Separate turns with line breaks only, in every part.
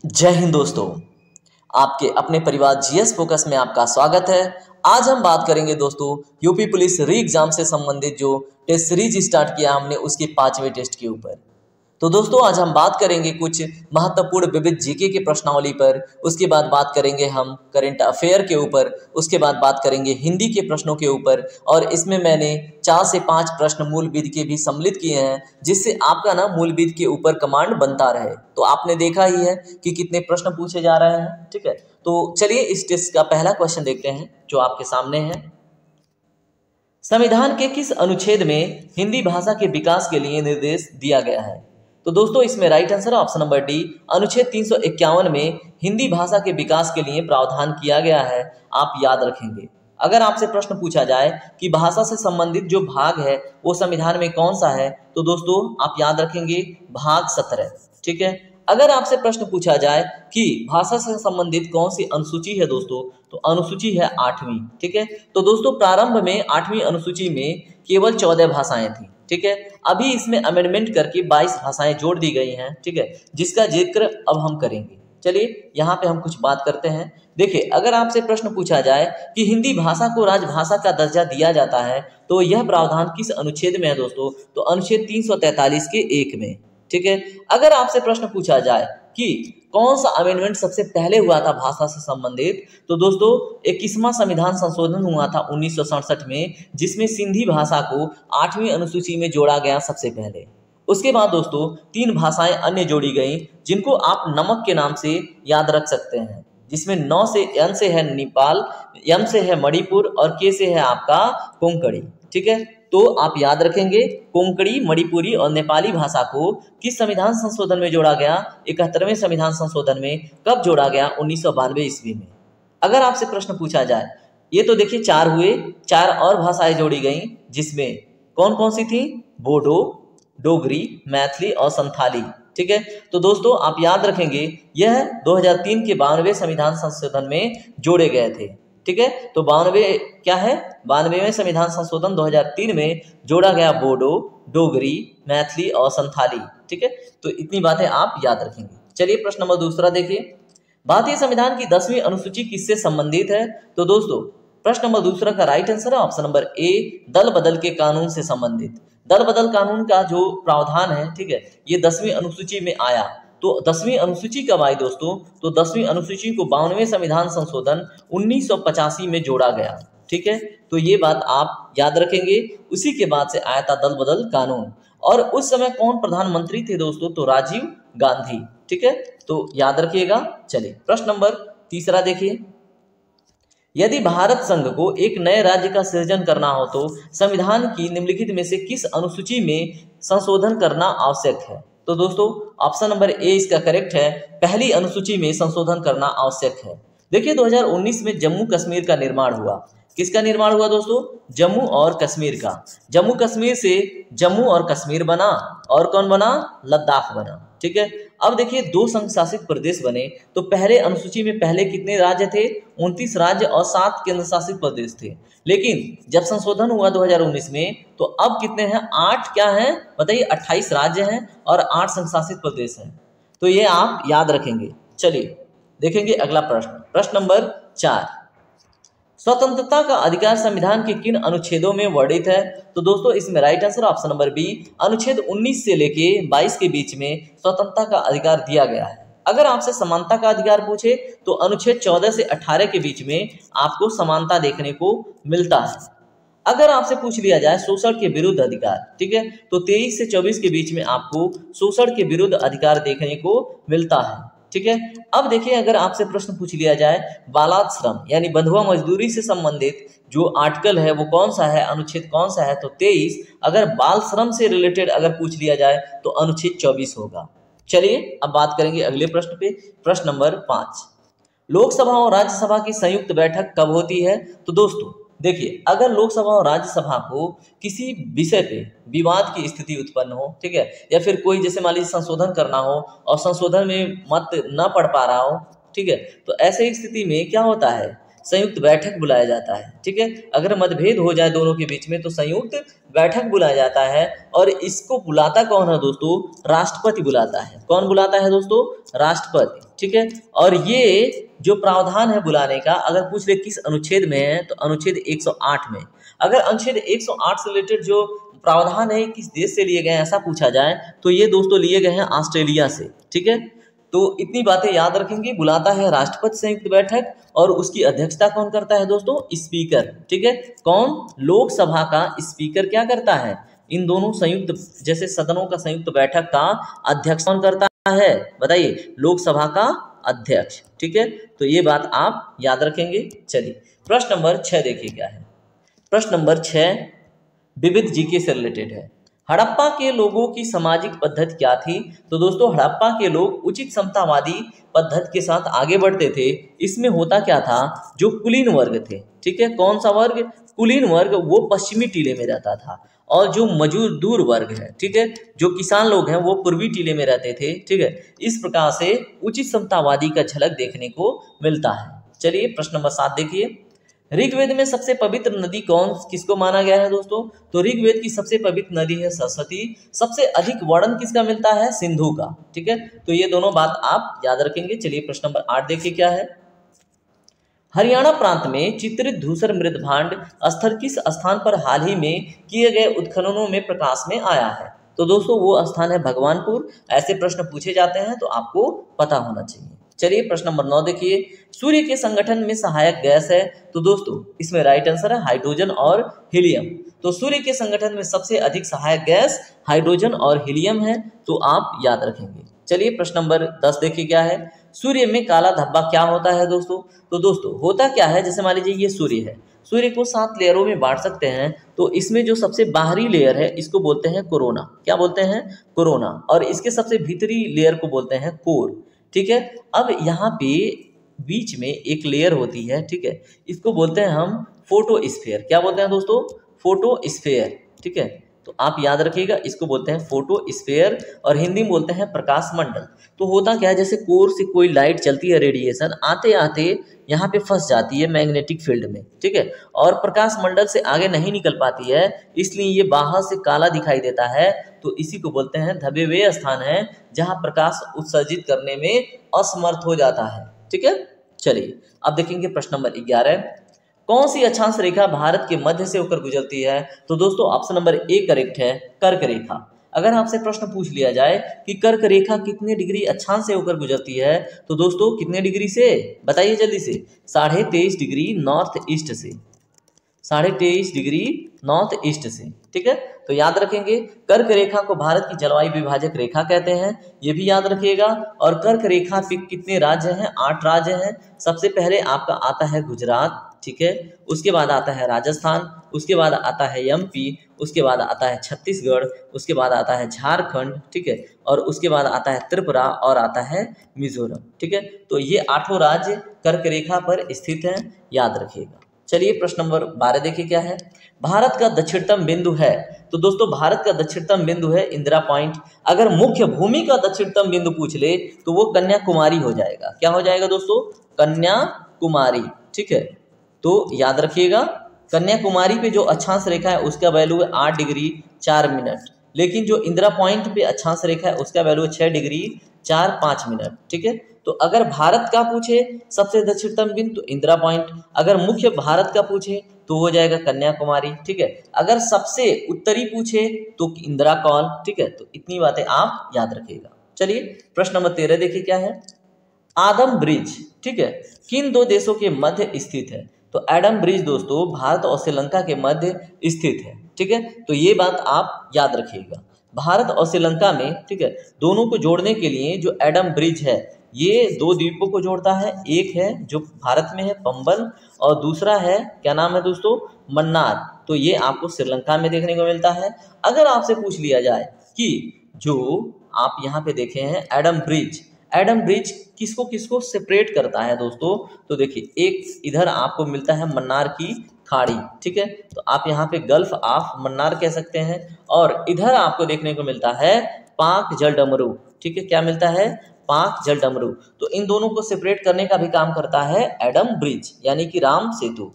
जय हिंद दोस्तों। आपके अपने परिवार जीएस फोकस में आपका स्वागत है। आज हम बात करेंगे दोस्तों यूपी पुलिस री एग्जाम से संबंधित जो टेस्ट सीरीज स्टार्ट किया हमने उसके 5वें टेस्ट के ऊपर। तो दोस्तों आज हम बात करेंगे कुछ महत्वपूर्ण विविध जीके के प्रश्नावली पर, उसके बाद बात करेंगे हम करंट अफेयर के ऊपर, उसके बाद बात करेंगे हिंदी के प्रश्नों के ऊपर। और इसमें मैंने 4 से 5 प्रश्न मूल विधि के भी सम्मिलित किए हैं, जिससे आपका ना मूल विधि के ऊपर कमांड बनता रहे। तो आपने देखा ही है कि कितने प्रश्न पूछे जा रहे हैं, ठीक है। तो चलिए इस टेस्ट का पहला क्वेश्चन देखते हैं जो आपके सामने है। संविधान के किस अनुच्छेद में हिंदी भाषा के विकास के लिए निर्देश दिया गया है? तो दोस्तों इसमें right answer option number D, अनुच्छेद 351 में हिंदी भाषा के विकास के लिए प्रावधान किया गया है। आप याद रखेंगे। अगर आपसे प्रश्न पूछा जाए कि भाषा से संबंधित जो भाग है वो संविधान में कौन सा है, तो दोस्तों आप याद रखेंगे भाग 17, ठीक है। अगर आपसे प्रश्न पूछा जाए कि भाषा से संबंधित कौन सी अनुसूची है दोस्तों, तो अनुसूची है 8वीं, ठीक है। तो दोस्तों प्रारंभ में 8वीं अनुसूची में केवल 14 भाषाएं थी, ठीक है। अभी इसमें अमेंडमेंट करके 22 भाषाएं जोड़ दी गई हैं, ठीक है, जिसका जिक्र अब हम करेंगे। चलिए यहाँ पे हम कुछ बात करते हैं। देखिए अगर आपसे प्रश्न पूछा जाए कि हिंदी भाषा को राजभाषा का दर्जा दिया जाता है तो यह प्रावधान किस अनुच्छेद में है दोस्तों, तो अनुच्छेद 343 के 1 में, ठीक है। अगर आपसे प्रश्न पूछा जाए कि कौन सा अमेंडमेंट सबसे पहले हुआ था भाषा से संबंधित, तो दोस्तों 21वां संविधान संशोधन हुआ था 1967 में, जिसमें सिंधी भाषा को 8वीं अनुसूची में जोड़ा गया सबसे पहले। उसके बाद दोस्तों 3 भाषाएं अन्य जोड़ी गई जिनको आप नमक के नाम से याद रख सकते हैं, जिसमें एन से है नेपाल, एम से है मणिपुर और के से है आपका कोंकणी, ठीक है। तो आप याद रखेंगे कोंकणी, मणिपुरी और नेपाली भाषा को किस संविधान संशोधन में जोड़ा गया? 71वें संविधान संशोधन में। कब जोड़ा गया? 1992 ईस्वी में। अगर आपसे प्रश्न पूछा जाए, ये तो देखिए 4 हुए, 4 और भाषाएं जोड़ी गई, जिसमें कौन कौन सी थी? बोडो, डोगरी, मैथिली और संथाली, ठीक है। तो दोस्तों आप याद रखेंगे यह 2003 के 92वें संविधान संशोधन में जोड़े गए थे, ठीक है। तो 92 क्या है? 92वें संविधान संशोधन 2003 में जोड़ा गया बोडो, डोगरी, मैथिली और संथाली, ठीक है। तो इतनी बातें आप याद रखेंगे। चलिए प्रश्न नंबर दूसरा देखिए। भारतीय संविधान की 10वीं अनुसूची किससे संबंधित है? तो दोस्तों प्रश्न नंबर दूसरा का राइट आंसर है ऑप्शन नंबर ए, दल बदल के कानून से संबंधित। दल बदल कानून का जो प्रावधान है, ठीक है, ये 10वीं अनुसूची में आया। तो 10वीं अनुसूची कब आई दोस्तों? तो 10वीं अनुसूची को 52वें संविधान संशोधन 1985 में जोड़ा गया, ठीक है। तो ये बात आप याद रखेंगे। उसी के बाद से आया था दल बदल कानून। और उस समय कौन प्रधानमंत्री थे दोस्तों? तो राजीव गांधी, ठीक है। तो याद रखिएगा। चलिए प्रश्न नंबर तीसरा देखिए। यदि भारत संघ को एक नए राज्य का सृजन करना हो तो संविधान की निम्नलिखित में से किस अनुसूची में संशोधन करना आवश्यक है? तो दोस्तों ऑप्शन नंबर ए इसका करेक्ट है, पहली अनुसूची में संशोधन करना आवश्यक है। देखिए 2019 में जम्मू कश्मीर का निर्माण हुआ। किसका निर्माण हुआ दोस्तों? जम्मू और कश्मीर का। जम्मू कश्मीर से जम्मू और कश्मीर बना, और कौन बना? लद्दाख बना, ठीक है। अब देखिए 2 संघ शासित प्रदेश बने। तो पहले अनुसूची में पहले कितने राज्य थे? 29 राज्य और 7 केंद्र शासित प्रदेश थे। लेकिन जब संशोधन हुआ 2019 में तो अब कितने हैं? 8 क्या हैं बताइए? 28 राज्य हैं और 8 संघ शासित प्रदेश हैं। तो ये आप याद रखेंगे। चलिए देखेंगे अगला प्रश्न। प्रश्न नंबर 4, स्वतंत्रता का अधिकार संविधान के किन अनुच्छेदों में वर्णित है? तो दोस्तों इसमें right answer option number B, अनुच्छेद 19 से लेके 22 के बीच में स्वतंत्रता का अधिकार दिया गया है। अगर आपसे समानता का अधिकार पूछे तो अनुच्छेद 14 से 18 के बीच में आपको समानता देखने को मिलता है। अगर आपसे पूछ लिया जाए शोषण के विरुद्ध अधिकार, ठीक है, तो 23 से 24 के बीच में आपको शोषण के विरुद्ध अधिकार देखने को मिलता है, ठीक है। अब देखिए अगर आपसे प्रश्न पूछ लिया जाए बालाश्रम यानी बंधुआ मजदूरी से संबंधित जो आर्टिकल है वो कौन सा है, अनुच्छेद कौन सा है, तो 23। अगर बाल श्रम से रिलेटेड अगर पूछ लिया जाए तो अनुच्छेद 24 होगा। चलिए अब बात करेंगे अगले प्रश्न पे। प्रश्न नंबर 5, लोकसभा और राज्यसभा की संयुक्त बैठक कब होती है? तो दोस्तों देखिए अगर लोकसभा और राज्यसभा को किसी विषय पे विवाद की स्थिति उत्पन्न हो, ठीक है, या फिर कोई जैसे मान लीजिए संशोधन करना हो और संशोधन में मत न पढ़ पा रहा हो, ठीक है, तो ऐसे स्थिति में क्या होता है? संयुक्त बैठक बुलाया जाता है। ठीक है, अगर मतभेद हो जाए दोनों के बीच में तो संयुक्त बैठक बुलाया जाता है। और इसको बुलाता कौन है दोस्तों? राष्ट्रपति बुलाता है। कौन बुलाता है दोस्तों? राष्ट्रपति। ठीक है, और ये जो प्रावधान है बुलाने का, अगर पूछ ले किस अनुच्छेद में है तो अनुच्छेद 108 में। अगर अनुच्छेद 108 से रिलेटेड जो प्रावधान है किस देश से लिए गए हैं ऐसा पूछा जाए तो ये दोस्तों लिए गए हैं ऑस्ट्रेलिया से। ठीक है, तो इतनी बातें याद रखेंगे। बुलाता है राष्ट्रपति संयुक्त बैठक और उसकी अध्यक्षता कौन करता है दोस्तों? स्पीकर। ठीक है, कौन? लोकसभा का स्पीकर क्या करता है? इन दोनों संयुक्त जैसे सदनों का संयुक्त बैठक का अध्यक्ष कौन करता है? बताइए, लोकसभा का अध्यक्ष। ठीक है, तो ये बात आप याद रखेंगे। चलिए प्रश्न नंबर 6 देखिए क्या है। प्रश्न नंबर 6 विविध जीके से रिलेटेड है। हड़प्पा के लोगों की सामाजिक पद्धति क्या थी? तो दोस्तों हड़प्पा के लोग उचित समतावादी पद्धति के साथ आगे बढ़ते थे। इसमें होता क्या था? जो कुलीन वर्ग थे, ठीक है, कौन सा वर्ग? कुलीन वर्ग, वो पश्चिमी टीले में रहता था। और जो मजदूर वर्ग है, ठीक है, जो किसान लोग हैं वो पूर्वी टीले में रहते थे। ठीक है, इस प्रकार से उचित समतावादी का झलक देखने को मिलता है। चलिए प्रश्न नंबर 7 देखिए। ऋग्वेद में सबसे पवित्र नदी कौन किसको माना गया है दोस्तों? तो ऋग्वेद की सबसे पवित्र नदी है सरस्वती। सबसे अधिक वर्णन किसका मिलता है? सिंधु का। ठीक है, तो ये दोनों बात आप याद रखेंगे। चलिए प्रश्न नंबर 8 देखिए क्या है। हरियाणा प्रांत में चित्रित धूसर मृद भांड स्थल किस स्थान पर हाल ही में किए गए उत्खननों में प्रकाश में आया है? तो दोस्तों वो स्थान है भगवानपुर। ऐसे प्रश्न पूछे जाते हैं तो आपको पता होना चाहिए। चलिए प्रश्न नंबर 9 देखिए। सूर्य के संगठन में सहायक गैस है, तो दोस्तों इसमें राइट आंसर है हाइड्रोजन और हीलियम। तो सूर्य के संगठन में सबसे अधिक सहायक गैस हाइड्रोजन और हीलियम है, तो आप याद रखेंगे। चलिए प्रश्न नंबर 10 देखिए क्या है। सूर्य में काला धब्बा क्या होता है दोस्तों? तो दोस्तों होता क्या है, जैसे मान लीजिए ये सूर्य है, सूर्य को 7 लेयरों में बांट सकते हैं। तो इसमें जो सबसे बाहरी लेयर है इसको बोलते हैं कोरोना। क्या बोलते हैं? कोरोना। और इसके सबसे भीतरी लेयर को बोलते हैं कोर। ठीक है, अब यहाँ पे बीच में एक लेयर होती है, ठीक है, इसको बोलते हैं हम फोटोस्फीयर। क्या बोलते हैं दोस्तों? फोटोस्फीयर। ठीक है, तो आप याद रखिएगा, इसको बोलते हैं फोटोस्फीयर और हिंदी में बोलते हैं प्रकाश मंडल। तो होता क्या है, जैसे कोर से कोई लाइट चलती है, रेडिएशन आते आते यहाँ पे फंस जाती है मैग्नेटिक फील्ड में। ठीक है, और प्रकाश मंडल से आगे नहीं निकल पाती है, इसलिए ये बाहर से काला दिखाई देता है। तो इसी को बोलते हैं धब्बे वे स्थान है जहाँ प्रकाश उत्सर्जित करने में असमर्थ हो जाता है। ठीक है, चलिए अब देखेंगे प्रश्न नंबर 11। कौन सी अक्षांश रेखा भारत के मध्य से होकर गुजरती है? तो दोस्तों ऑप्शन नंबर ए करेक्ट है, कर्क रेखा। अगर आपसे प्रश्न पूछ लिया जाए कि कर्क रेखा कितने डिग्री अक्षांश से होकर गुजरती है, तो दोस्तों कितने डिग्री से? बताइए जल्दी से। 23.5 डिग्री नॉर्थ ईस्ट से। 23.5 डिग्री नॉर्थ ईस्ट से। ठीक है, तो याद रखेंगे। कर्क रेखा को भारत की जलवायु विभाजक रेखा कहते हैं, ये भी याद रखिएगा। और कर्क रेखा पे कितने राज्य हैं? 8 राज्य हैं। सबसे पहले आपका आता है गुजरात, ठीक है, उसके बाद आता है राजस्थान, उसके बाद आता है एमपी, उसके बाद आता है छत्तीसगढ़, उसके बाद आता है झारखंड, ठीक है, और उसके बाद आता है त्रिपुरा और आता है मिजोरम। ठीक है, तो ये 8 राज्य कर्क रेखा पर स्थित हैं, याद रखिएगा। चलिए प्रश्न नंबर 12 देखिए क्या है। भारत का दक्षिणतम बिंदु है, तो दोस्तों भारत का दक्षिणतम बिंदु है इंदिरा पॉइंट। अगर मुख्य भूमि का दक्षिणतम बिंदु पूछ ले तो वो कन्याकुमारी हो जाएगा। क्या हो जाएगा दोस्तों? कन्याकुमारी। ठीक है, तो याद रखिएगा, कन्याकुमारी पे जो अक्षांश रेखा है उसका वैल्यू है 8 डिग्री 4 मिनट, लेकिन जो इंदिरा पॉइंट पे अक्षांश रेखा है उसका वैल्यू है 6 डिग्री 4-5 मिनट। ठीक है, तो अगर भारत का पूछे सबसे दक्षिणतम बिंदु तो इंदिरा पॉइंट, अगर मुख्य भारत का पूछे तो हो जाएगा कन्याकुमारी। ठीक है, अगर सबसे उत्तरी पूछे तो इंदिरा कॉल। ठीक है, तो इतनी बातें आप याद रखिएगा। चलिए प्रश्न नंबर 13 देखिए क्या है। आदम ब्रिज, ठीक है, किन 2 देशों के मध्य स्थित है? तो एडम ब्रिज दोस्तों भारत और श्रीलंका के मध्य स्थित है। ठीक है, तो ये बात आप याद रखिएगा। भारत और श्रीलंका में, ठीक है, दोनों को जोड़ने के लिए जो एडम ब्रिज है ये 2 द्वीपों को जोड़ता है। एक है जो भारत में है पंबन, और दूसरा है, क्या नाम है दोस्तों? मन्नार। तो ये आपको श्रीलंका में देखने को मिलता है। अगर आपसे पूछ लिया जाए कि जो आप यहाँ पे देखे हैं एडम ब्रिज किसको किसको सेपरेट करता है दोस्तों? तो देखिए, एक इधर आपको मिलता है मन्नार की खाड़ी, ठीक है, तो आप यहाँ पे गल्फ ऑफ मन्नार कह सकते हैं। और इधर आपको देखने को मिलता है पाक जलडमरू। ठीक है, क्या मिलता है? पाक जल डमरू, तो इन दोनों को सेपरेट करने का भी काम करता है एडम ब्रिज यानी कि राम सेतु।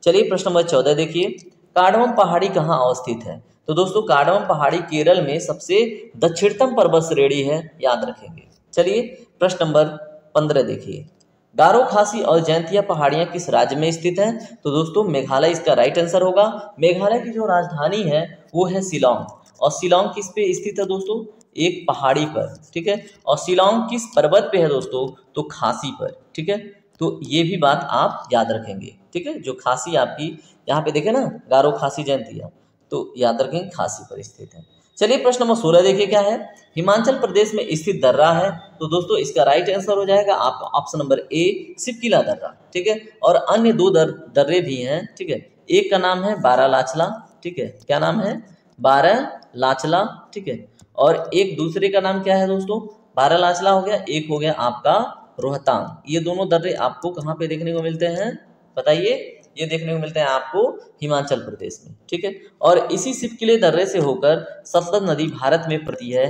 चलिए प्रश्न नंबर 14 देखिए, कार्डमम पहाड़ी कहाँ अवस्थित है? तो दोस्तों कार्डमम पहाड़ी केरल में सबसे दक्षिणतम पर्वत श्रेणी है, याद रखेंगे। चलिए प्रश्न नंबर 15 देखिए, गारो खासी और जैंतिया पहाड़ियां किस राज्य में स्थित है? तो दोस्तों मेघालय इसका राइट आंसर होगा। मेघालय की जो राजधानी है वो है शिलोंग, और शिलोंग किस पे स्थित है दोस्तों? एक पहाड़ी पर, ठीक है। और शिलोंग किस पर्वत पे है दोस्तों? तो खासी पर, ठीक है। तो ये भी बात आप याद रखेंगे, ठीक है। जो खासी आपकी यहाँ पे देखे ना, गारो खासी जैंतिया, तो याद रखेंगे खासी पर स्थित है। चलिए प्रश्न नंबर 16 देखिए क्या है, हिमाचल प्रदेश में स्थित दर्रा है? तो दोस्तों इसका राइट आंसर हो जाएगा आपका ऑप्शन नंबर ए, सिपकिला दर्रा, ठीक है। और अन्य दो दर्रे भी हैं, ठीक है। एक का नाम है बारालाचला, ठीक है। क्या नाम है? बारालाचला, ठीक है। और एक दूसरे का नाम क्या है दोस्तों? बारालाचला हो गया, एक हो गया आपका रोहतांग। ये दोनों दर्रे आपको कहाँ पे देखने को मिलते हैं बताइए? ये देखने को मिलते हैं आपको हिमाचल प्रदेश में, ठीक है। और इसी सिपकिले दर्रे से होकर सतलज नदी भारत में पड़ती है,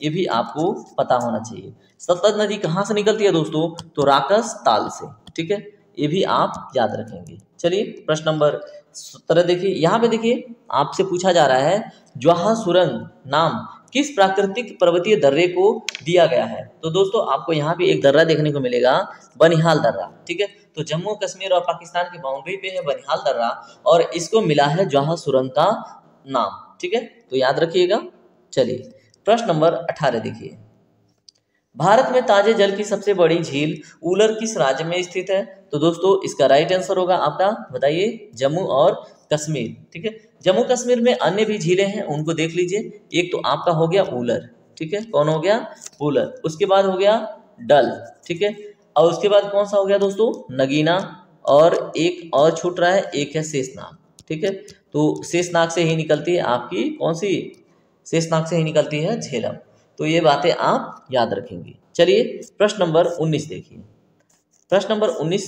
ये भी आपको पता होना चाहिए। सतलज नदी कहाँ से निकलती है दोस्तों? तो राकस ताल से, ठीक है। ये भी आप याद रखेंगे। चलिए प्रश्न नंबर 17 देखिए, यहाँ पे देखिए आपसे पूछा जा रहा है ज्वाहा सुरंग नाम किस प्राकृतिक पर्वतीय दर्रे को दिया गया है? तो दोस्तों आपको यहाँ पे एक दर्रा देखने को मिलेगा, बनिहाल दर्रा, ठीक है। तो जम्मू कश्मीर और पाकिस्तान की बाउंड्री पे है बनिहाल दर्रा, और इसको मिला है ज्वाहा सुरंग का नाम, ठीक है। तो याद रखिएगा। चलिए प्रश्न नंबर 18 देखिए, भारत में ताजे जल की सबसे बड़ी झील उलर किस राज्य में स्थित है? तो दोस्तों इसका राइट आंसर होगा आपका, बताइए, जम्मू और कश्मीर, ठीक है। जम्मू कश्मीर में अन्य भी झीलें हैं, उनको देख लीजिए। एक तो आपका हो गया उलर, ठीक है। कौन हो गया? उलर। उसके बाद हो गया डल, ठीक है। और उसके बाद कौन सा हो गया दोस्तों? नगीना। और एक और छूट रहा है, एक है शेषनाग, ठीक है। तो शेषनाग से ही निकलती है आपकी कौन सी? शेषनाग से ही निकलती है झेलम। तो ये बातें आप याद रखेंगे। चलिए प्रश्न नंबर 19 देखिए, प्रश्न नंबर 19,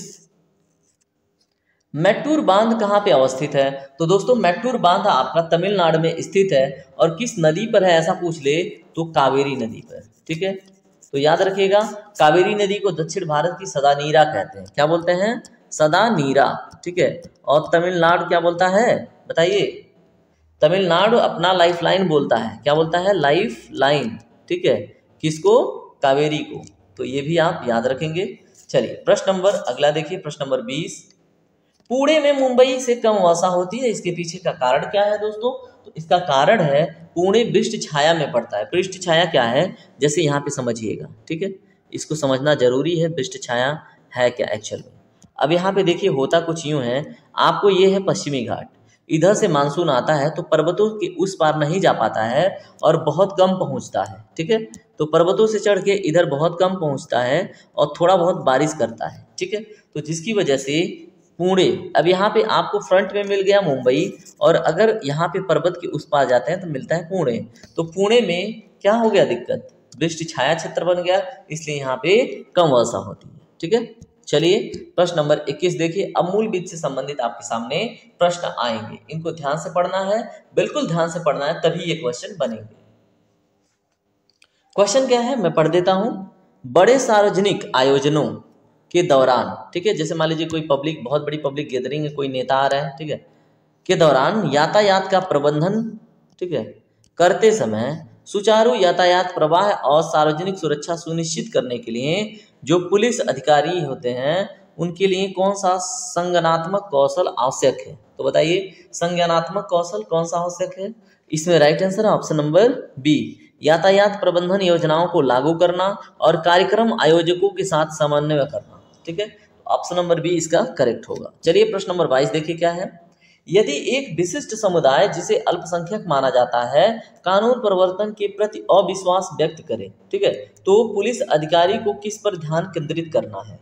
मैट्टूर बांध कहाँ पे अवस्थित है? तो दोस्तों मैट्टूर बांध आपका तमिलनाडु में स्थित है, और किस नदी पर है ऐसा पूछ ले तो कावेरी नदी पर, ठीक है। तो याद रखिएगा, कावेरी नदी को दक्षिण भारत की सदा नीरा कहते हैं। क्या बोलते हैं? सदा नीरा, ठीक है। और तमिलनाडु क्या बोलता है बताइए? तमिलनाडु अपना लाइफ लाइन बोलता है। क्या बोलता है? लाइफ लाइन, ठीक है। किसको? कावेरी को। तो ये भी आप याद रखेंगे। चलिए प्रश्न नंबर अगला देखिए, प्रश्न नंबर 20, पुणे में मुंबई से कम वर्षा होती है, इसके पीछे का कारण क्या है दोस्तों? तो इसका कारण है पुणे पृष्ठ छाया में पड़ता है। पृष्ठ छाया क्या है, जैसे यहाँ पे समझिएगा, ठीक है। इसको समझना जरूरी है, पृष्ठ छाया है क्या एक्चुअल में। अब यहाँ पे देखिए होता कुछ यूं है, आपको ये है पश्चिमी घाट, इधर से मानसून आता है तो पर्वतों के उस पार नहीं जा पाता है और बहुत कम पहुंचता है, ठीक है। तो पर्वतों से चढ़ के इधर बहुत कम पहुंचता है और थोड़ा बहुत बारिश करता है, ठीक है। तो जिसकी वजह से पुणे, अब यहाँ पे आपको फ्रंट में मिल गया मुंबई, और अगर यहाँ पे पर्वत के उस पार जाते हैं तो मिलता है पुणे। तो पुणे में क्या हो गया दिक्कत? वृष्टि छाया क्षेत्र बन गया, इसलिए यहाँ पे कम वर्षा होती है, ठीक है। चलिए प्रश्न नंबर 21 देखिए, अब मूल बीज से संबंधित आपके सामने प्रश्न आएंगे, इनको ध्यान से पढ़ना है, बिल्कुल ध्यान से पढ़ना है, तभी ये क्वेश्चन बनेंगे। क्वेश्चन क्या है मैं पढ़ देता हूं, बड़े सार्वजनिक आयोजनों के दौरान, ठीक है, जैसे मान लीजिए कोई पब्लिक, बहुत बड़ी पब्लिक गैदरिंग है, कोई नेता आ रहा है, ठीक है, के दौरान यातायात का प्रबंधन, ठीक है, करते समय सुचारू यातायात प्रवाह और सार्वजनिक सुरक्षा सुनिश्चित करने के लिए जो पुलिस अधिकारी होते हैं उनके लिए कौन सा संज्ञानात्मक कौशल आवश्यक है? तो बताइए संज्ञानात्मक कौशल कौन सा आवश्यक है? इसमें राइट आंसर है ऑप्शन नंबर बी, यातायात प्रबंधन योजनाओं को लागू करना और कार्यक्रम आयोजकों के साथ समन्वय करना, ठीक है। ऑप्शन नंबर बी इसका करेक्ट होगा। चलिए प्रश्न नंबर 22 देखिए क्या है, यदि एक विशिष्ट समुदाय जिसे अल्पसंख्यक माना जाता है कानून प्रवर्तन के प्रति अविश्वास व्यक्त करे, ठीक है, तो पुलिस अधिकारी को किस पर ध्यान केंद्रित करना है?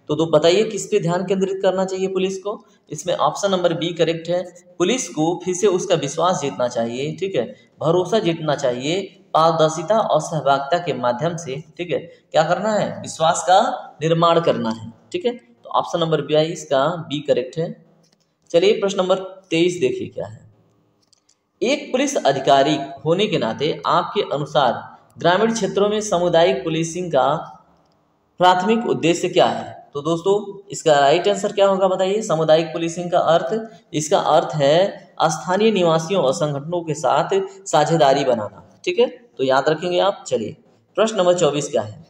तो बताइए किस पे ध्यान केंद्रित करना चाहिए पुलिस को? इसमें ऑप्शन नंबर बी करेक्ट है, पुलिस को फिर से उसका विश्वास जीतना चाहिए, ठीक है, भरोसा जीतना चाहिए, पारदर्शिता और सहभागिता के माध्यम से, ठीक है, क्या करना है? विश्वास का निर्माण करना है, ठीक है। तो ऑप्शन नंबर 22 का बी करेक्ट है। चलिए प्रश्न नंबर 23 देखिए क्या है, एक पुलिस अधिकारी होने के नाते आपके अनुसार ग्रामीण क्षेत्रों में सामुदायिक पुलिसिंग का प्राथमिक उद्देश्य क्या है? तो दोस्तों इसका राइट आंसर क्या होगा बताइए। सामुदायिक पुलिसिंग का अर्थ, इसका अर्थ है स्थानीय निवासियों और संगठनों के साथ साझेदारी बनाना। ठीक है, तो याद रखेंगे आप। चलिए प्रश्न नंबर 24 क्या है?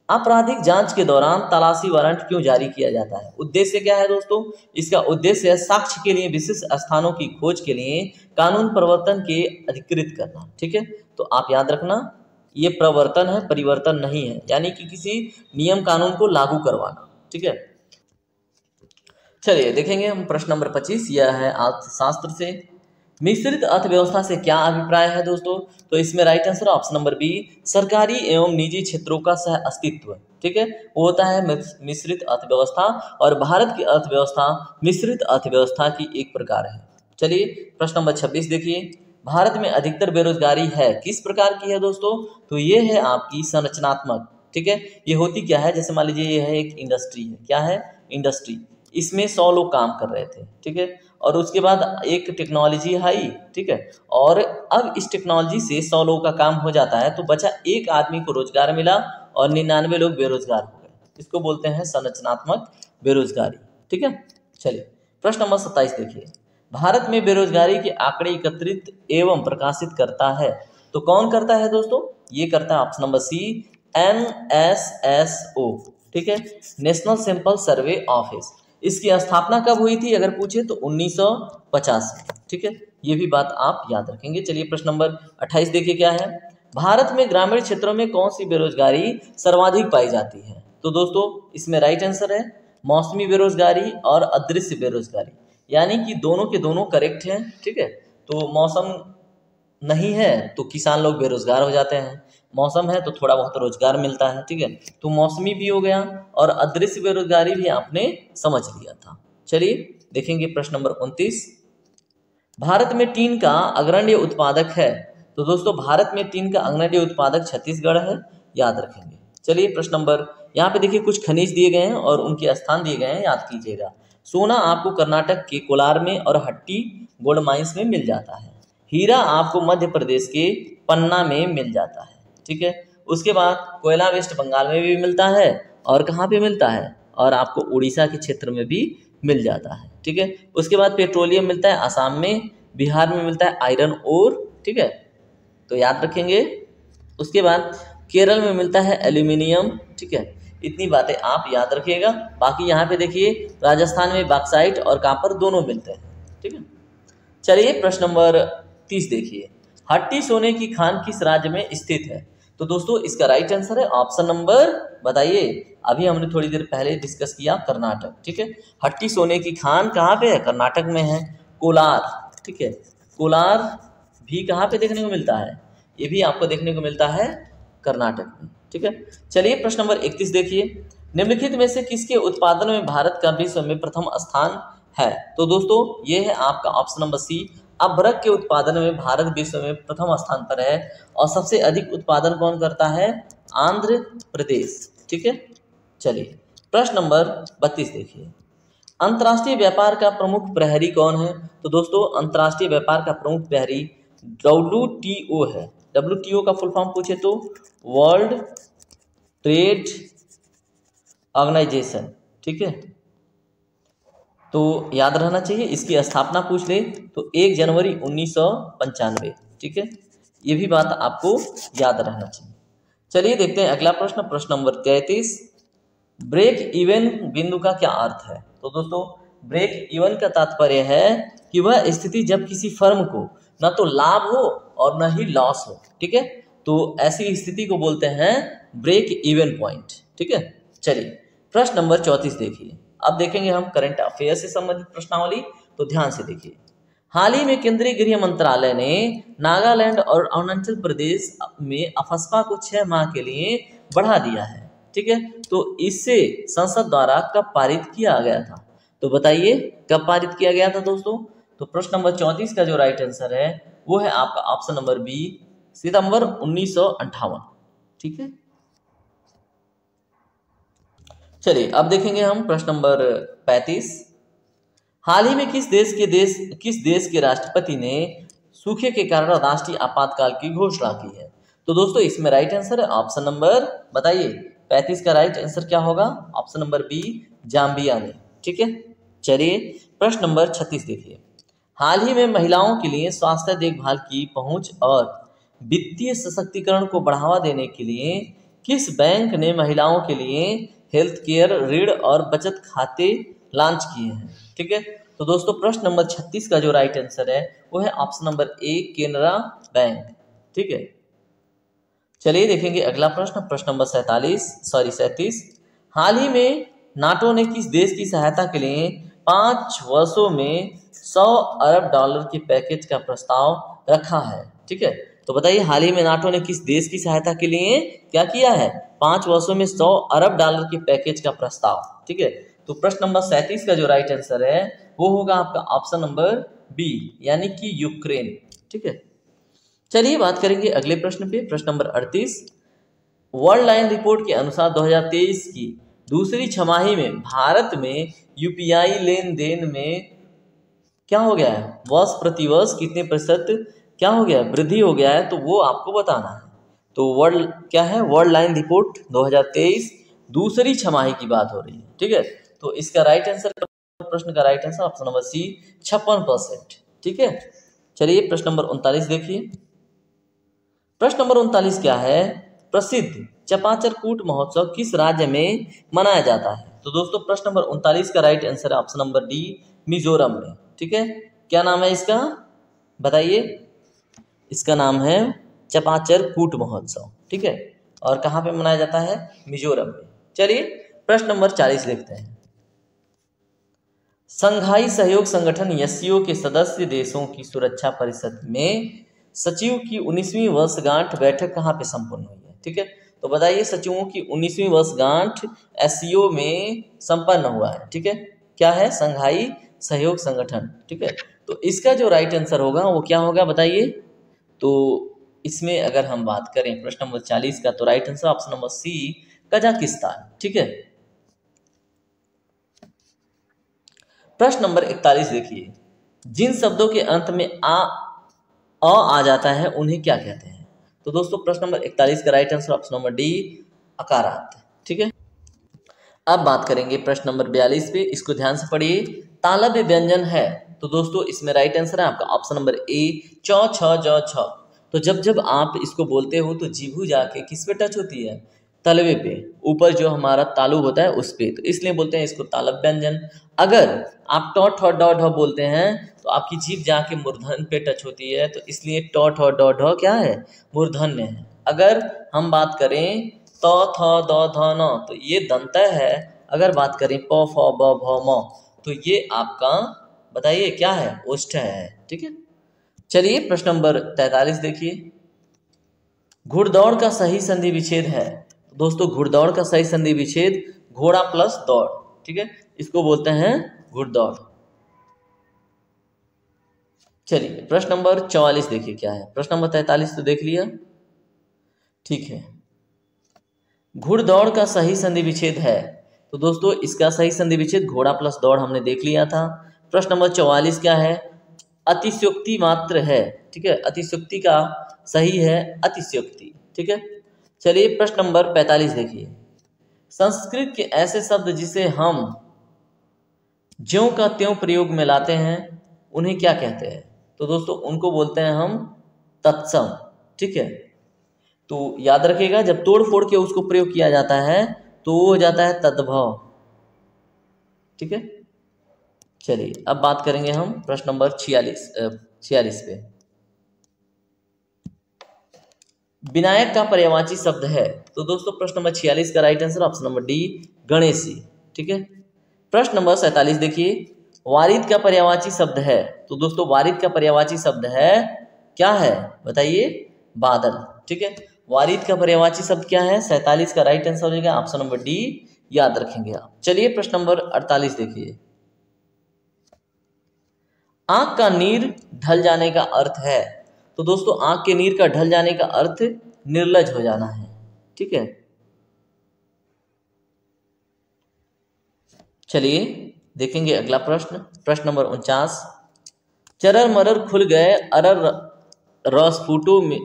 आपराधिक जांच के दौरान तलाशी वारंट क्यों जारी किया जाता है? उद्देश्य क्या है दोस्तों? इसका उद्देश्य है साक्ष्य के लिए विशिष्ट स्थानों की खोज के लिए कानून प्रवर्तन के अधिकृत करना। ठीक है, तो आप याद रखना ये प्रवर्तन है, परिवर्तन नहीं है, यानी कि किसी नियम कानून को लागू करवाना। ठीक है, चलिए देखेंगे हम प्रश्न नंबर 25। यह है अर्थशास्त्र से। मिश्रित अर्थव्यवस्था से क्या अभिप्राय है दोस्तों? तो इसमें right answer option number B, सरकारी एवं निजी क्षेत्रों का सह अस्तित्व। ठीक है, वो होता है मिश्रित अर्थव्यवस्था, और भारत की अर्थव्यवस्था मिश्रित अर्थव्यवस्था की एक प्रकार है। चलिए प्रश्न नंबर 26 देखिए। भारत में अधिकतर बेरोजगारी है किस प्रकार की है दोस्तों? तो ये है आपकी संरचनात्मक। ठीक है, ये होती क्या है? जैसे मान लीजिए ये है एक इंडस्ट्री है। क्या है? इंडस्ट्री। इसमें 100 लोग काम कर रहे थे। ठीक है, और उसके बाद एक टेक्नोलॉजी आई। ठीक है, और अब इस टेक्नोलॉजी से 100 लोगों का काम हो जाता है, तो बचा एक आदमी को रोजगार मिला और 99 लोग बेरोजगार हो गए। इसको बोलते हैं संरचनात्मक बेरोजगारी। ठीक है, चलिए प्रश्न नंबर 27 देखिए। भारत में बेरोजगारी के आंकड़े एकत्रित एवं प्रकाशित करता है, तो कौन करता है दोस्तों? ये करता है ऑप्शन नंबर सी, NSSO। ठीक है, नेशनल सैंपल सर्वे ऑफिस। इसकी स्थापना कब हुई थी अगर पूछे तो 1950 में। ठीक है, ये भी बात आप याद रखेंगे। चलिए प्रश्न नंबर 28 देखिए क्या है। भारत में ग्रामीण क्षेत्रों में कौन सी बेरोजगारी सर्वाधिक पाई जाती है? तो दोस्तों इसमें राइट आंसर है मौसमी बेरोजगारी और अदृश्य बेरोजगारी, यानी कि दोनों के दोनों करेक्ट हैं। ठीक है, तो मौसम नहीं है तो किसान लोग बेरोजगार हो जाते हैं, मौसम है तो थोड़ा बहुत रोजगार मिलता है। ठीक है, तो मौसमी भी हो गया और अदृश्य बेरोजगारी भी आपने समझ लिया था। चलिए देखेंगे प्रश्न नंबर 29। भारत में टीन का अग्रणी उत्पादक है, तो दोस्तों भारत में टीन का अग्रणी उत्पादक छत्तीसगढ़ है, याद रखेंगे। चलिए प्रश्न नंबर, यहाँ पे देखिए कुछ खनिज दिए गए हैं और उनके स्थान दिए गए हैं, याद कीजिएगा। सोना आपको कर्नाटक के कोलार में और हट्टी गोल्ड माइंस में मिल जाता है। हीरा आपको मध्य प्रदेश के पन्ना में मिल जाता है। ठीक है, उसके बाद कोयला वेस्ट बंगाल में भी मिलता है, और कहाँ पे मिलता है? और आपको उड़ीसा के क्षेत्र में भी मिल जाता है। ठीक है, उसके बाद पेट्रोलियम मिलता है आसाम में, बिहार में मिलता है आयरन ओर। ठीक है, तो याद रखेंगे। उसके बाद केरल में मिलता है एल्यूमिनियम। ठीक है, इतनी बातें आप याद रखिएगा। बाकी यहाँ पे देखिए राजस्थान में बॉक्साइट और कॉपर दोनों मिलते हैं। ठीक है, चलिए प्रश्न नंबर 30 देखिए। हट्टी सोने की खान किस राज्य में स्थित है? तो दोस्तों इसका राइट आंसर है ऑप्शन नंबर, बताइए। अभी हमने थोड़ी देर पहले डिस्कस किया, कर्नाटक। ठीक है, हट्टी सोने की खान कहाँ पे है? कर्नाटक में है, कोलार। ठीक है, कोलार भी कहाँ पे देखने को मिलता है? ये भी आपको देखने को मिलता है कर्नाटक में। ठीक है, चलिए प्रश्न नंबर 31 देखिए। निम्नलिखित में से किसके उत्पादन में भारत का विश्व में प्रथम स्थान है? तो दोस्तों ये है आपका ऑप्शन नंबर सी, अभ्रक के उत्पादन में भारत विश्व में प्रथम स्थान पर है, और सबसे अधिक उत्पादन कौन करता है? आंध्र प्रदेश। ठीक है, चलिए प्रश्न नंबर 32 देखिए। अंतर्राष्ट्रीय व्यापार का प्रमुख प्रहरी कौन है? तो दोस्तों अंतर्राष्ट्रीय व्यापार का प्रमुख प्रहरी WTO है। WTO का फुल फॉर्म पूछे तो वर्ल्ड ट्रेड ऑर्गेनाइजेशन। ठीक है, तो याद रहना चाहिए। इसकी स्थापना पूछ ले तो 1 जनवरी 1995। ठीक है, ये भी बात आपको याद रहना चाहिए। चलिए देखते हैं अगला प्रश्न, प्रश्न नंबर 33। ब्रेक इवन बिंदु का क्या अर्थ है? तो दोस्तों ब्रेक इवन का तात्पर्य है कि वह स्थिति जब किसी फर्म को न तो लाभ हो और न ही लॉस हो। ठीक है, तो ऐसी स्थिति को बोलते हैं ब्रेक इवन पॉइंट। ठीक है, चलिए प्रश्न नंबर 34 देखिए। अब देखेंगे हम करंट अफेयर से संबंधित प्रश्नावली, तो ध्यान से देखिए। हाल ही में केंद्रीय गृह मंत्रालय ने नागालैंड और अरुणाचल प्रदेश में अफस्पा को 6 माह के लिए बढ़ा दिया है। ठीक है, तो इससे संसद द्वारा कब पारित किया गया था? तो बताइए कब पारित किया गया था दोस्तों? तो प्रश्न नंबर 34 का जो राइट आंसर है वो है आपका ऑप्शन नंबर बी, सितंबर 1958। ठीक है, चलिए अब देखेंगे हम प्रश्न नंबर 35। हाल ही में किस देश के राष्ट्रपति ने सूखे के कारण राष्ट्रीय आपातकाल की घोषणा की है? तो दोस्तों इसमें राइट आंसर है ऑप्शन नंबर, बताइए 35 का राइट आंसर क्या होगा? ऑप्शन नंबर बी, जाम्बिया में। ठीक है, चलिए प्रश्न नंबर 36 देखिए। हाल ही में महिलाओं के लिए स्वास्थ्य देखभाल की पहुंच और वित्तीय सशक्तिकरण को बढ़ावा देने के लिए किस बैंक ने महिलाओं के लिए हेल्थ केयर ऋण और बचत खाते लॉन्च किए हैं? ठीक है, तो दोस्तों प्रश्न नंबर 36 का जो राइट आंसर है वो है option number A, Canara bank. ठीक है, चलिए देखेंगे अगला प्रश्न, प्रश्न नंबर 37। हाल ही में नाटो ने किस देश की सहायता के लिए 5 वर्षों में $100 अरब के पैकेज का प्रस्ताव रखा है? ठीक है, तो बताइए हाल ही में नाटो ने किस देश की सहायता के लिए क्या किया है? 5 वर्षों में $100 अरब के पैकेज का प्रस्ताव। ठीक है, तो प्रश्न नंबर 37 का जो राइट आंसर है वो होगा आपका ऑप्शन नंबर बी, यानी कि यूक्रेन। ठीक है, चलिए बात करेंगे अगले प्रश्न पे, प्रश्न नंबर 38। वर्ल्ड लाइन रिपोर्ट के अनुसार 2023 की दूसरी छमाही में भारत में यूपीआई लेन देन में क्या हो गया है? वर्ष प्रति वर्ष कितने प्रतिशत क्या हो गया, वृद्धि हो गया है, तो वो आपको बताना है। तो वर्ल्ड क्या है? वर्ल्ड लाइन रिपोर्ट 2023 दूसरी छमाही की बात हो रही है। ठीक है, तो इसका राइट आंसर, प्रश्न का right answer option number C, 56%। ठीक है, चलिए प्रश्न नंबर 39 देखिए। प्रश्न नंबर 39 क्या है? प्रसिद्ध चपाचरकूट महोत्सव किस राज्य में मनाया जाता है? तो दोस्तों प्रश्न नंबर 39 का राइट आंसर है ऑप्शन नंबर डी, मिजोरम में। ठीक है, क्या नाम है इसका, बताइए? इसका नाम है चपाचरकूट महोत्सव। ठीक है, और कहाँ पे मनाया जाता है? मिजोरम में। चलिए प्रश्न नंबर 40 देखते हैं। संघाई सहयोग संगठन एससीओ के सदस्य देशों की सुरक्षा परिषद में सचिव की 19वीं वर्षगांठ बैठक कहाँ पे संपन्न हुई है? ठीक है, तो बताइए सचिवों की 19वीं वर्षगांठ एससीओ में संपन्न हुआ है। ठीक है, क्या है? संघाई सहयोग संगठन। ठीक है, तो इसका जो राइट आंसर होगा वो क्या होगा, बताइए? तो इसमें अगर हम बात करें प्रश्न नंबर 40 का, तो right answer option number C, Kazakhstan. ठीक है, प्रश्न नंबर 41 देखिए। जिन शब्दों के अंत में आ जाता है उन्हें क्या कहते हैं? तो दोस्तों प्रश्न नंबर 41 का right answer option number D, अकारांत। ठीक है, अब बात करेंगे प्रश्न नंबर 42 पे, इसको ध्यान से पढ़िए। तालव्य व्यंजन है, तो दोस्तों इसमें राइट आंसर है आपका ऑप्शन नंबर ए, चौ छ ज छ। तो जब जब आप इसको बोलते हो तो जीभू जाके किस पे टच होती है? तलवे पे, ऊपर जो हमारा तालु होता है उस पे, तो इसलिए बोलते हैं इसको तालव्य व्यंजन। अगर आप ट ठ ड ढ बोलते हैं तो आपकी जीभ जाके मूर्धन्य पे टच होती है, तो इसलिए ट ठ ड ढ क्या है? मूर्धन्य है। अगर हम बात करें त थ द ध न, तो ये दंतय है। अगर बात करें प फ ब भ म, तो ये आपका बताइए क्या है? ओष्ठ है। ठीक है, चलिए प्रश्न नंबर 43 देखिए। घुड़दौड़ का सही संधि विच्छेद है, दोस्तों घुड़दौड़ का सही संधि विच्छेद घोड़ा प्लस दौड़। ठीक है, इसको बोलते हैं घुड़दौड़। चलिए प्रश्न नंबर 44 देखिए क्या है। प्रश्न नंबर 43 तो देख लिया, ठीक है। घुड़दौड़ का सही संधि विच्छेद है, तो दोस्तों इसका सही संधि विच्छेद घोड़ा प्लस दौड़ हमने देख लिया था। प्रश्न नंबर 44 क्या है? अतिशयोक्ति मात्र है। ठीक है, अतिशयोक्ति का सही है अतिशयोक्ति। ठीक है, चलिए प्रश्न नंबर 45 देखिए। संस्कृत के ऐसे शब्द जिसे हम ज्यों का त्यों प्रयोग में लाते हैं उन्हें क्या कहते हैं? तो दोस्तों उनको बोलते हैं हम तत्सम। ठीक है, तो याद रखिएगा जब तोड़ फोड़ के उसको प्रयोग किया जाता है तो वो हो जाता है तद्भव। ठीक है, चलिए अब बात करेंगे हम प्रश्न नंबर 46 पे। विनायक का पर्यायवाची शब्द है, तो दोस्तों प्रश्न नंबर 46 का right answer option number D, Ganeshi. ठीक है, प्रश्न नंबर 47 देखिए। वारिद का पर्यायवाची शब्द है, तो दोस्तों वारिद का पर्यायवाची शब्द है क्या है? बताइए? बादल। ठीक है, वारिद का पर्यायवाची शब्द क्या है? 47 का राइट आंसर हो जाएगा ऑप्शन नंबर डी, याद रखेंगे आप। चलिए प्रश्न नंबर 48 देखिए। आंख का नीर ढल जाने का अर्थ है, तो दोस्तों आंख के नीर का ढल जाने का अर्थ निर्लज हो जाना है। ठीक है, चलिए देखेंगे अगला प्रश्न, प्रश्न नंबर 49। चरर मरर खुल गए अरर रस फूटो में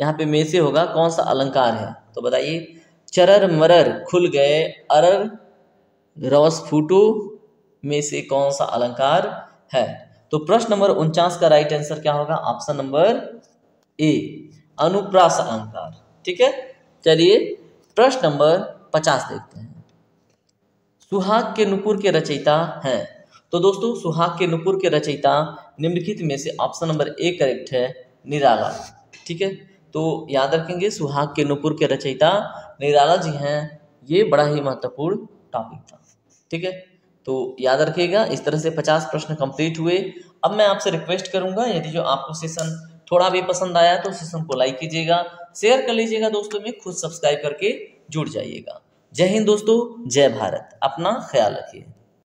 यहाँ पे में से होगा, कौन सा अलंकार है? तो बताइए। चरर मरर खुल गए अरर रवस फूटो में से कौन सा अलंकार है? तो प्रश्न नंबर 49 का राइट आंसर क्या होगा? ऑप्शन नंबर ए, अनुप्रास अलंकार। ठीक है, चलिए प्रश्न नंबर 50 देखते हैं। सुहाग के नुपुर के रचयिता हैं। तो दोस्तों सुहाग के नुपुर के रचयिता निम्नलिखित में से ऑप्शन नंबर ए करेक्ट है, निराला। ठीक है, तो याद रखेंगे सुहाग के नुपुर के रचयिता निराला जी हैं। ये बड़ा ही महत्वपूर्ण टॉपिक था। ठीक है, तो याद रखिएगा। इस तरह से 50 प्रश्न कंप्लीट हुए। अब मैं आपसे रिक्वेस्ट करूंगा, यदि जो आपको सेशन थोड़ा भी पसंद आया तो सेशन को लाइक कीजिएगा, शेयर कर लीजिएगा दोस्तों में, खुद सब्सक्राइब करके जुड़ जाइएगा। जय हिंद दोस्तों, जय भारत। अपना ख्याल रखिए।